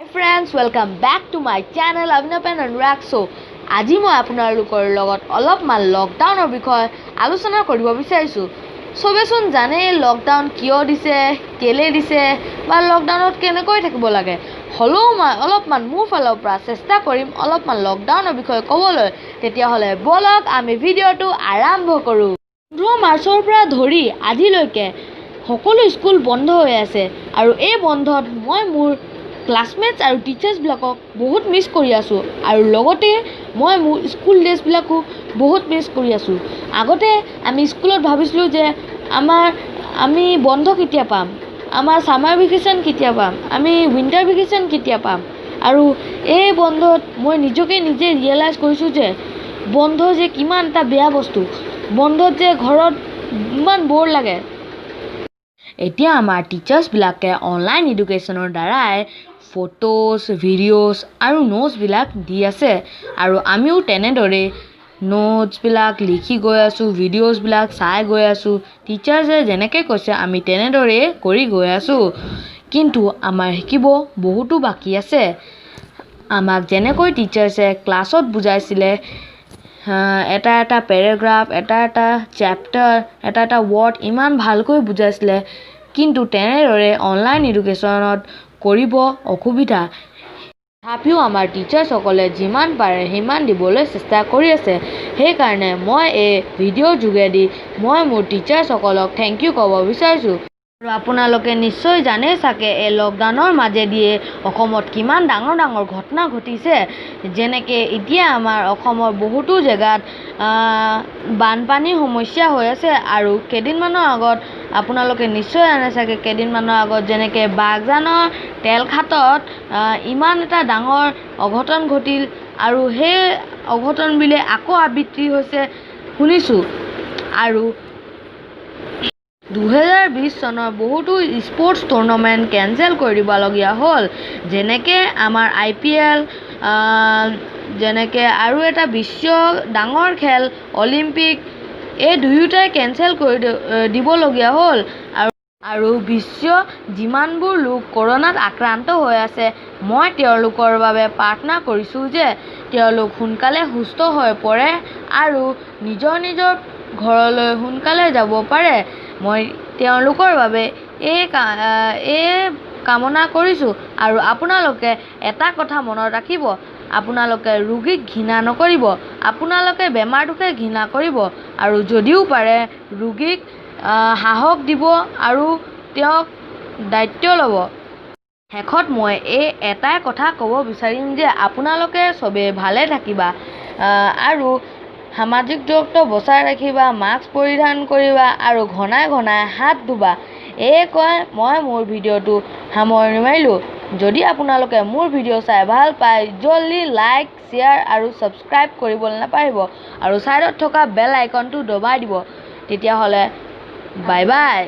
Hi friends, welcome back to my channel Avinav and Anurag. So, আজি মই আপোনালোকৰ লগত অলপমান লকডাউনৰ বিষয়ে আলোচনা কৰিব বিচাৰিছো। সবেচোন জানে লকডাউন কিয় দিছে, কেলে দিছে বা লকডাউনত কেনেকৈ থাকিব লাগে। হলো মই অলপমান মোৰ ফালৰ পৰা চেষ্টা কৰিম অলপমান লকডাউনৰ বিষয়ে ক'বলৈ। তেতিয়া হলে বলক আমি ভিডিঅ'টো আৰম্ভ কৰো। 15 মাৰ্চৰ পৰা ধৰি আজিলৈকে সকলো স্কুল বন্ধ হৈ আছে আৰু এই বন্ধত মই মোৰ ক্লাছমেটছ আৰু টিচাৰ্ছবিলাকক বহুত মিছ কৰি আছোঁ আৰু লগতে মই মোৰ স্কুল ডেজবিলাকো বহুত মিছ কৰি আছোঁ। আগতে আমি স্কুলত ভাবিছিলোঁ যে আমি বন্ধ কেতিয়া পাম, আমাৰ ছামাৰ ভেকেশ্যন কেতিয়া পাম, আমি উইণ্টাৰ ভেকেশ্যন কেতিয়া পাম। আৰু এই বন্ধত মই নিজে ৰিয়েলাইজ কৰিছোঁ যে বন্ধ যে কিমান এটা বেয়া বস্তু, বন্ধত যে ঘৰত ইমান বৰ লাগে। এতিয়া আমাৰ টিচাৰ্ছবিলাকে অনলাইন এডুকেশ্যনৰ দ্বাৰাই ফটোজ, ভিডিঅ'জ আৰু নোটছবিলাক দি আছে আৰু আমিও তেনেদৰে নোটছবিলাক লিখি গৈ আছোঁ, ভিডিঅ'জবিলাক চাই গৈ আছোঁ। টিচাৰ্ছে যেনেকৈ কৈছে আমি তেনেদৰে কৰি গৈ আছোঁ, কিন্তু আমাৰ শিকিব বহুতো বাকী আছে। আমাক যেনেকৈ টিচাৰ্ছে ক্লাছত বুজাইছিলে, এটা পেৰেগ্ৰাফ, এটা চেপ্টাৰ, এটা ৱৰ্ড ইমান ভালকৈ বুজাইছিলে, কিন্তু তেনেদৰে অনলাইন এডুকেশ্যনত কৰিব অসুবিধা। তথাপিও আমাৰ টিচাৰ্ছসকলে যিমান পাৰে সিমান দিবলৈ চেষ্টা কৰি আছে। সেইকাৰণে মই এই ভিডিঅ'ৰ যোগেদি মই মোৰ টিচাৰ্ছসকলক থেংক ইউ ক'ব বিচাৰিছোঁ। আৰু আপোনালোকে নিশ্চয় জানেই চাগে এই লকডাউনৰ মাজেদিয়ে অসমত কিমান ডাঙৰ ঘটনা ঘটিছে। যেনেকৈ এতিয়া আমাৰ অসমৰ বহুতো জেগাত বানপানীৰ সমস্যা হৈ আছে আৰু কেইদিনমানৰ আগত আপোনালোকে নিশ্চয় জানে চাগে কেইদিনমানৰ আগত যেনেকৈ বাগজানৰ তেলখাটত ইমান এটা ডাঙৰ অঘটন ঘটিল আৰু সেই অঘটনবিলে আকৌ আবৃত্তি হৈছে শুনিছোঁ। আৰু 2020 চনৰ বহুতো স্পৰ্টছ টুৰ্ণামেণ্ট কেঞ্চেল কৰি দিবলগীয়া হ'ল, যেনেকৈ আমাৰ IPL, যেনেকৈ আৰু এটা বিশ্ব ডাঙৰ খেল অলিম্পিক, এই দুয়োটাই কেঞ্চেল কৰি দিবলগীয়া হ'ল। আৰু বিশ্ব যিমানবোৰ লোক কৰোণাত আক্ৰান্ত হৈ আছে, মই তেওঁলোকৰ বাবে প্ৰাৰ্থনা কৰিছোঁ যে তেওঁলোক সোনকালে সুস্থ হৈ পৰে আৰু নিজৰ ঘৰলৈ সোনকালে যাব পাৰে। মই তেওঁলোকৰ বাবে এই কামনা কৰিছোঁ। আৰু আপোনালোকে এটা কথা মনত ৰাখিব, আপোনালোকে ৰোগীক ঘৃণা নকৰিব, আপোনালোকে বেমাৰটোকে ঘৃণা কৰিব আৰু যদিও পাৰে ৰোগীক সাহস দিব আৰু তেওঁক দায়িত্ব ল'ব। শেষত মই এটাই কথা ক'ব বিচাৰিম যে আপোনালোকে চবেই ভালে থাকিবা আৰু সামাজিক দূৰত্ব বচাই ৰাখিবা, মাস্ক পৰিধান কৰিবা আৰু ঘনাই হাত ধুবা। কৈ মই মোৰ ভিডিঅ'টো সামৰণি মাৰিলোঁ। যদি আপোনালোকে মোৰ ভিডিঅ' চাই ভাল পায়, জলদি লাইক, শ্বেয়াৰ আৰু ছাবস্ক্ৰাইব কৰিবলৈ নাপাহৰিব আৰু ছাইডত থকা বেল আইকনটো দবাই দিব। তেতিয়াহ'লে বাই বাই।